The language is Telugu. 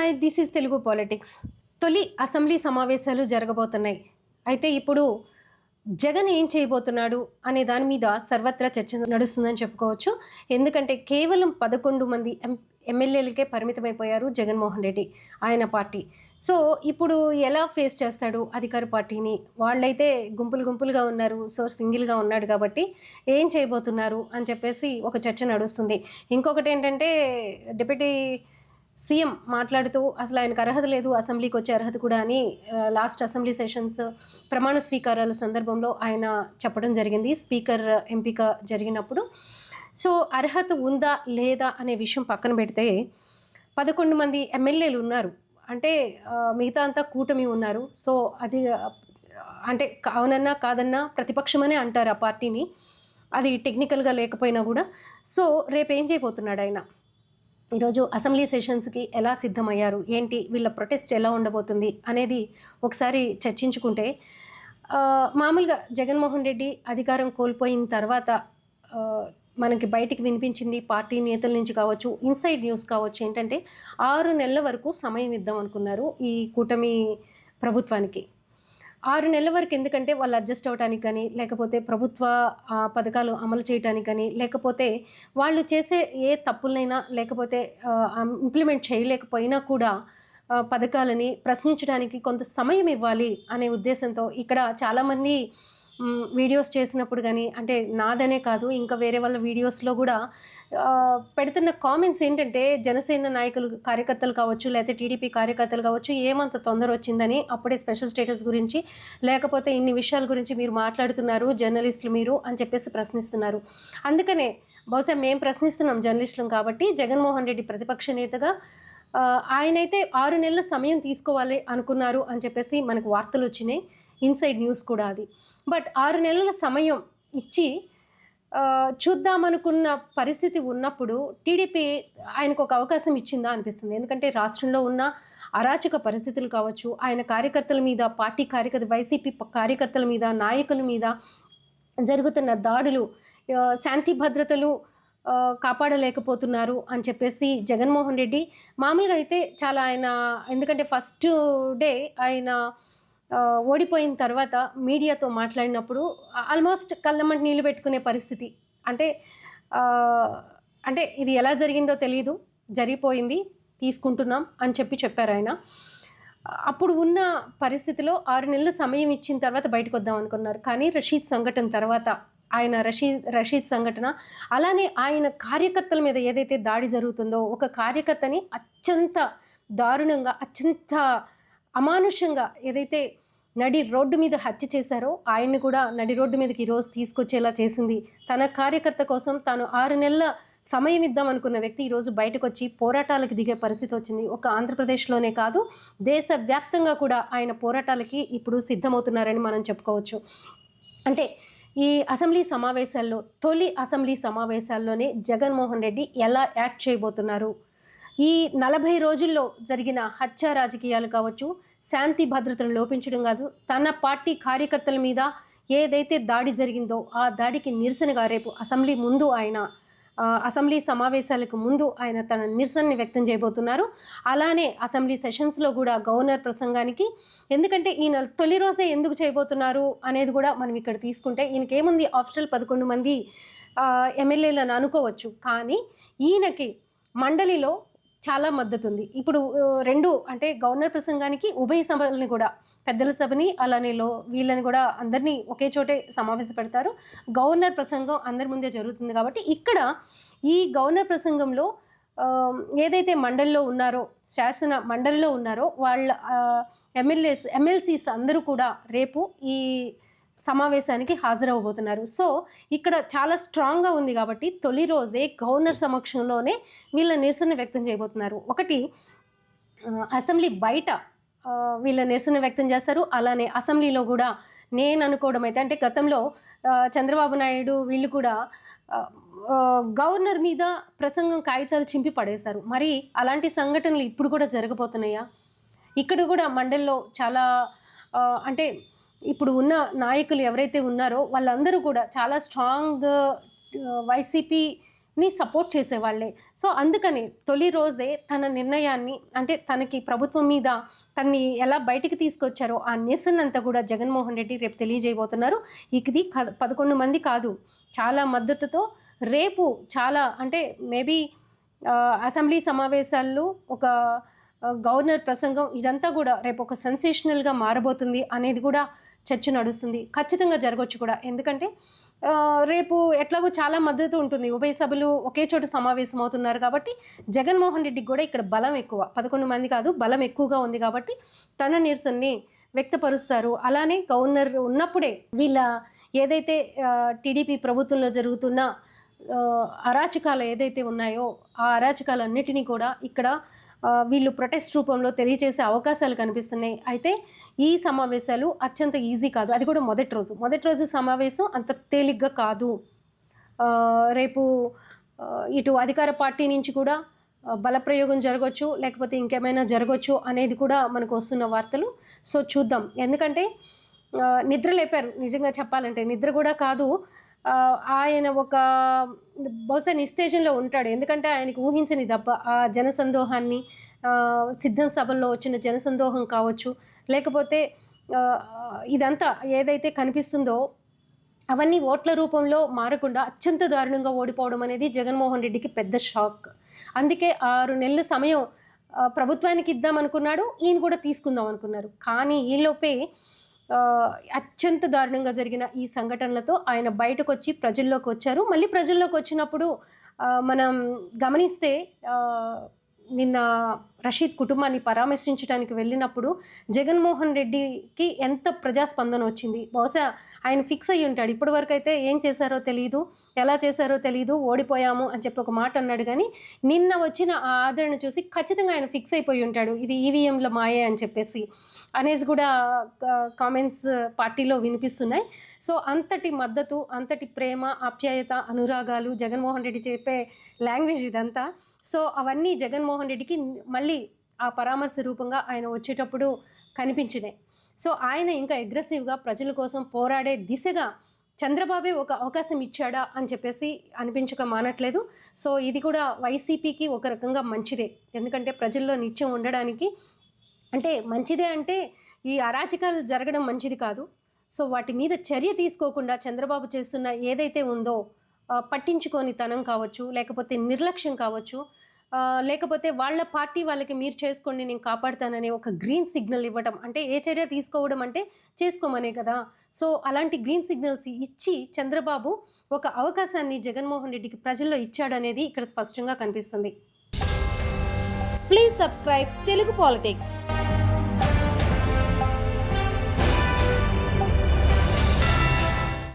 Hi, this is Telugu politics. తొలి అసెంబ్లీ సమావేశాలు జరగబోతున్నాయి. అయితే ఇప్పుడు జగన్ ఏం చేయబోతున్నాడు అనే దాని మీద సర్వత్రా చర్చ నడుస్తుందని చెప్పుకోవచ్చు. ఎందుకంటే కేవలం 11 మంది ఎమ్మెల్యేలకే పరిమితమైపోయారు జగన్మోహన్ రెడ్డి, ఆయన పార్టీ. సో ఇప్పుడు ఎలా ఫేస్ చేస్తాడు అధికార పార్టీని? వాళ్ళైతే గుంపులు గుంపులుగా ఉన్నారు, సో సింగిల్గా ఉన్నాడు కాబట్టి ఏం చేయబోతున్నారు అని చెప్పేసి ఒక చర్చ నడుస్తుంది. ఇంకొకటి ఏంటంటే డిప్యూటీ సీఎం మాట్లాడుతూ అసలు ఆయనకు అర్హత లేదు, అసెంబ్లీకి వచ్చే అర్హత కూడా అని లాస్ట్ అసెంబ్లీ సెషన్స్ ప్రమాణ స్వీకారాల సందర్భంలో ఆయన చెప్పడం జరిగింది, స్పీకర్ ఎంపిక జరిగినప్పుడు. సో అర్హత ఉందా లేదా అనే విషయం పక్కన పెడితే 11 మంది ఎమ్మెల్యేలు ఉన్నారు అంటే మిగతా అంతా కూటమి ఉన్నారు. సో అది అంటే అవునన్నా కాదన్నా ప్రతిపక్షమనే అంటారు ఆ పార్టీని, అది టెక్నికల్గా లేకపోయినా కూడా. సో రేపు ఏం చేయబోతున్నాడు ఆయన? ఈరోజు అసెంబ్లీ సెషన్స్కి ఎలా సిద్ధమయ్యారు, ఏంటి వీళ్ళ ప్రొటెస్ట్ ఎలా ఉండబోతుంది అనేది ఒకసారి చర్చించుకుంటే, మామూలుగా జగన్మోహన్ రెడ్డి అధికారం కోల్పోయిన తర్వాత మనకి బయటికి వినిపించింది పార్టీ నేతల నుంచి కావచ్చు, ఇన్సైడ్ న్యూస్ కావచ్చు, ఏంటంటే 6 నెలల వరకు సమయం ఇద్దాం అనుకున్నారు ఈ కూటమి ప్రభుత్వానికి. 6 నెలల వరకు ఎందుకంటే వాళ్ళు అడ్జస్ట్ అవ్వడానికి కానీ, లేకపోతే ప్రభుత్వ పథకాలు అమలు చేయడానికి కానీ, లేకపోతే వాళ్ళు చేసే ఏ తప్పులనైనా, లేకపోతే ఇంప్లిమెంట్ చేయలేకపోయినా కూడా పథకాలని ప్రశ్నించడానికి కొంత సమయం ఇవ్వాలి అనే ఉద్దేశంతో ఇక్కడ చాలామంది వీడియోస్ చేసినప్పుడు కానీ, అంటే నాదనే కాదు ఇంకా వేరే వాళ్ళ వీడియోస్లో కూడా పెడుతున్న కామెంట్స్ ఏంటంటే, జనసేన నాయకులు కార్యకర్తలు కావచ్చు, లేకపోతే టీడీపీ కార్యకర్తలు కావచ్చు, ఏమంత తొందర వచ్చిందని, అప్పుడే స్పెషల్ స్టేటస్ గురించి, లేకపోతే ఇన్ని విషయాల గురించి మీరు మాట్లాడుతున్నారు జర్నలిస్టులు మీరు అని చెప్పేసి ప్రశ్నిస్తున్నారు. అందుకనే బహుశా మేము ప్రశ్నిస్తున్నాం జర్నలిస్టులం కాబట్టి, జగన్మోహన్ రెడ్డి ప్రతిపక్ష నేతగా ఆయనైతే 6 నెలల సమయం తీసుకోవాలి అనుకున్నారు అని చెప్పేసి మనకు వార్తలు వచ్చినాయి, ఇన్సైడ్ న్యూస్ కూడా అది. బట్ 6 నెలల సమయం ఇచ్చి చూద్దామనుకున్న పరిస్థితి ఉన్నప్పుడు టీడీపీ ఆయనకు ఒక అవకాశం ఇచ్చిందా అనిపిస్తుంది. ఎందుకంటే రాష్ట్రంలో ఉన్న అరాచక పరిస్థితులు కావచ్చు, ఆయన కార్యకర్తల మీద, పార్టీ వైసీపీ కార్యకర్తల మీద, నాయకుల మీద జరుగుతున్న దాడులు, శాంతి భద్రతలు కాపాడలేకపోతున్నారు అని చెప్పేసి జగన్మోహన్ రెడ్డి మామూలుగా అయితే చాలా ఆయన, ఎందుకంటే ఫస్ట్ డే ఆయన ఓడిపోయిన తర్వాత మీడియాతో మాట్లాడినప్పుడు ఆల్మోస్ట్ కళ్ళమంటి నీళ్ళు పెట్టుకునే పరిస్థితి. అంటే అంటే ఇది ఎలా జరిగిందో తెలియదు, జరిగిపోయింది, తీసుకుంటున్నాం అని చెప్పారు ఆయన. అప్పుడు ఉన్న పరిస్థితిలో 6 నెలల సమయం ఇచ్చిన తర్వాత బయటకు వద్దాం అనుకున్నారు. కానీ రషీద్ సంఘటన తర్వాత ఆయన రషీద్ సంఘటన, అలానే ఆయన కార్యకర్తల మీద ఏదైతే దాడి జరుగుతుందో, ఒక కార్యకర్తని అత్యంత దారుణంగా, అత్యంత అమానుషంగా ఏదైతే నడి రోడ్డు మీద హత్య చేశారో, ఆయన్ని కూడా నడి రోడ్డు మీదకి ఈరోజు తీసుకొచ్చేలా చేసింది. తన కార్యకర్త కోసం తాను 6 నెలల సమయం ఇద్దాం అనుకున్న వ్యక్తి ఈరోజు బయటకు వచ్చి పోరాటాలకు దిగే పరిస్థితి వచ్చింది. ఒక ఆంధ్రప్రదేశ్లోనే కాదు, దేశవ్యాప్తంగా కూడా ఆయన పోరాటాలకి ఇప్పుడు సిద్ధమవుతున్నారని మనం చెప్పుకోవచ్చు. అంటే ఈ అసెంబ్లీ సమావేశాల్లో, తొలి అసెంబ్లీ సమావేశాల్లోనే జగన్మోహన్ రెడ్డి ఎలా యాక్ట్ చేయబోతున్నారు, ఈ 40 రోజుల్లో జరిగిన హత్య రాజకీయాలు కావచ్చు, శాంతి భద్రతలు లోపించడం కాదు, తన పార్టీ కార్యకర్తల మీద ఏదైతే దాడి జరిగిందో ఆ దాడికి నిరసనగా రేపు అసెంబ్లీ సమావేశాలకు ముందు ఆయన తన నిరసనని వ్యక్తం చేయబోతున్నారు. అలానే అసెంబ్లీ సెషన్స్లో కూడా గవర్నర్ ప్రసంగానికి, ఎందుకంటే ఈయన తొలి రోజే ఎందుకు చేయబోతున్నారు అనేది కూడా మనం ఇక్కడ తీసుకుంటే, ఈయనకేముంది ఆఫ్టర్ 11 మంది ఎమ్మెల్యేలను అనుకోవచ్చు, కానీ ఈయనకి మండలిలో చాలా మద్దతు ఉంది. ఇప్పుడు 2 అంటే గవర్నర్ ప్రసంగానికి ఉభయ సభలని కూడా, పెద్దల సభని అలానే వీళ్ళని కూడా అందరినీ ఒకే చోటే సమావేశపెడతారు. గవర్నర్ ప్రసంగం అందరి ముందే జరుగుతుంది కాబట్టి ఇక్కడ ఈ గవర్నర్ ప్రసంగంలో ఏదైతే మండలిలో ఉన్నారో, శాసన మండలిలో ఉన్నారో వాళ్ళ ఎమ్మెల్సీస్ అందరూ కూడా రేపు ఈ సమావేశానికి హాజరవబోతున్నారు. సో ఇక్కడ చాలా స్ట్రాంగ్గా ఉంది కాబట్టి తొలి రోజే గవర్నర్ సమక్షంలోనే వీళ్ళ నిరసన వ్యక్తం చేయబోతున్నారు. ఒకటి అసెంబ్లీ బయట వీళ్ళ నిరసన వ్యక్తం చేస్తారు, అలానే అసెంబ్లీలో కూడా. నేను అనుకోవడం అయితే, అంటే గతంలో చంద్రబాబు నాయుడు వీళ్ళు కూడా గవర్నర్ మీద ప్రసంగం కాగితాలు చింపి పడేశారు. మరి అలాంటి సంఘటనలు ఇప్పుడు కూడా జరగబోతున్నాయా? ఇక్కడ కూడా మండలిలో చాలా అంటే ఇప్పుడు ఉన్న నాయకులు ఎవరైతే ఉన్నారో వాళ్ళందరూ కూడా చాలా స్ట్రాంగ్ వైసీపీ ని సపోర్ట్ చేసేవాళ్ళే. సో అందుకని తొలి రోజే తన నిర్ణయాన్ని అంటే తనకి ప్రభుత్వం మీద తనని ఎలా బయటికి తీసుకొచ్చారో ఆ నిరసనంతా కూడా జగన్మోహన్ రెడ్డి రేపు తెలియజేయబోతున్నారు. ఇది 11 మంది కాదు, చాలా మద్దతుతో రేపు చాలా అంటే మేబీ అసెంబ్లీ సమావేశాల్లో ఒక గవర్నర్ ప్రసంగం ఇదంతా కూడా రేపు ఒక సెన్సేషనల్గా మారబోతుంది అనేది కూడా చర్చ నడుస్తుంది. ఖచ్చితంగా జరగవచ్చు కూడా. ఎందుకంటే రేపు ఎట్లాగో చాలా మద్దతు ఉంటుంది, ఉభయ సభలు ఒకే చోట సమావేశం అవుతున్నారు కాబట్టి జగన్మోహన్ రెడ్డికి కూడా ఇక్కడ బలం ఎక్కువ, 11 మంది కాదు బలం ఎక్కువగా ఉంది కాబట్టి తన నిరసనని వ్యక్తపరుస్తారు. అలానే గవర్నర్ ఉన్నప్పుడే వీళ్ళ ఏదైతే టీడీపీ ప్రభుత్వంలో జరుగుతున్న అరాచకాలు ఏదైతే ఉన్నాయో ఆ అరాచకాలన్నిటినీ కూడా ఇక్కడ వీళ్ళు ప్రొటెస్ట్ రూపంలో తెలియజేసే అవకాశాలు కనిపిస్తున్నాయి. అయితే ఈ సమావేశాలు అత్యంత ఈజీ కాదు, అది కూడా మొదటి రోజు సమావేశం అంత తేలిగ్గా కాదు. రేపు ఇటు అధికార పార్టీ నుంచి కూడా బలప్రయోగం జరగవచ్చు, లేకపోతే ఇంకేమైనా జరగవచ్చు అనేది కూడా మనకు వస్తున్న వార్తలు. సో చూద్దాం. ఎందుకంటే నిద్ర లేపారు నిజంగా చెప్పాలంటే, నిద్ర కూడా కాదు. ఆయన ఒక బహుశా నిస్తేజంలో ఉంటాడు. ఎందుకంటే ఆయనకు ఊహించని దెబ్బ ఆ జనసందోహాన్ని, సిద్ధం సభల్లో వచ్చిన జనసందోహం కావచ్చు, లేకపోతే ఇదంతా ఏదైతే కనిపిస్తుందో అవన్నీ ఓట్ల రూపంలో మారకుండా అత్యంత దారుణంగా ఓడిపోవడం అనేది జగన్మోహన్ రెడ్డికి పెద్ద షాక్. అందుకే 6 నెలల సమయం ప్రభుత్వానికి ఇద్దామనుకున్నాడు, ఈయన కూడా తీసుకుందాం అనుకున్నారు. కానీ ఈలోపే అత్యంత దారుణంగా జరిగిన ఈ సంఘటనలతో ఆయన బయటకు వచ్చి ప్రజల్లోకి వచ్చారు. మళ్ళీ ప్రజల్లోకి వచ్చినప్పుడు మనం గమనిస్తే నిన్న రషీద్ కుటుంబాన్ని పరామర్శించడానికి వెళ్ళినప్పుడు జగన్మోహన్ రెడ్డికి ఎంత ప్రజాస్పందన వచ్చింది. బహుశా ఆయన ఫిక్స్ అయ్యి ఉంటాడు. ఇప్పటివరకు అయితే ఏం చేశారో తెలియదు, ఎలా చేశారో తెలియదు, ఓడిపోయాము అని చెప్పి ఒక మాట అన్నాడు. కానీ నిన్న వచ్చిన ఆ ఆదరణ చూసి ఖచ్చితంగా ఆయన ఫిక్స్ అయిపోయి ఉంటాడు, ఇది ఈవీఎంల మాయే అని చెప్పేసి అనేసి కూడా కామెంట్స్ పార్టీలో వినిపిస్తున్నాయి. సో అంతటి మద్దతు, అంతటి ప్రేమ, ఆప్యాయత, అనురాగాలు, జగన్మోహన్ రెడ్డి చెప్పే లాంగ్వేజ్ ఇదంతా. సో అవన్నీ జగన్మోహన్ రెడ్డికి మళ్ళీ ఆ పరామర్శ రూపంగా ఆయన వచ్చేటప్పుడు కనిపించినాయి. సో ఆయన ఇంకా అగ్రెసివ్గా ప్రజల కోసం పోరాడే దిశగా చంద్రబాబే ఒక అవకాశం ఇచ్చాడా అని చెప్పేసి అనిపించక మానట్లేదు. సో ఇది కూడా వైసీపీకి ఒక రకంగా మంచిదే. ఎందుకంటే ప్రజల్లో నిత్యం ఉండడానికి, అంటే మంచిదే అంటే ఈ అరాచకాలు జరగడం మంచిది కాదు. సో వాటి మీద చర్య తీసుకోకుండా చంద్రబాబు చేస్తున్న ఏదైతే ఉందో పట్టించుకోని తనం కావచ్చు, లేకపోతే నిర్లక్ష్యం కావచ్చు, లేకపోతే వాళ్ళ పార్టీ వాళ్ళకి మీరు చేసుకోండి నేను కాపాడుతాననే ఒక గ్రీన్ సిగ్నల్ ఇవ్వడం, అంటే ఏ చర్య తీసుకోవడం అంటే చేసుకోమనే కదా. సో అలాంటి గ్రీన్ సిగ్నల్స్ ఇచ్చి చంద్రబాబు ఒక అవకాశాన్ని జగన్మోహన్ రెడ్డికి ప్రజల్లో ఇచ్చాడనేది ఇక్కడ స్పష్టంగా కనిపిస్తుంది. Please subscribe Telugu politics.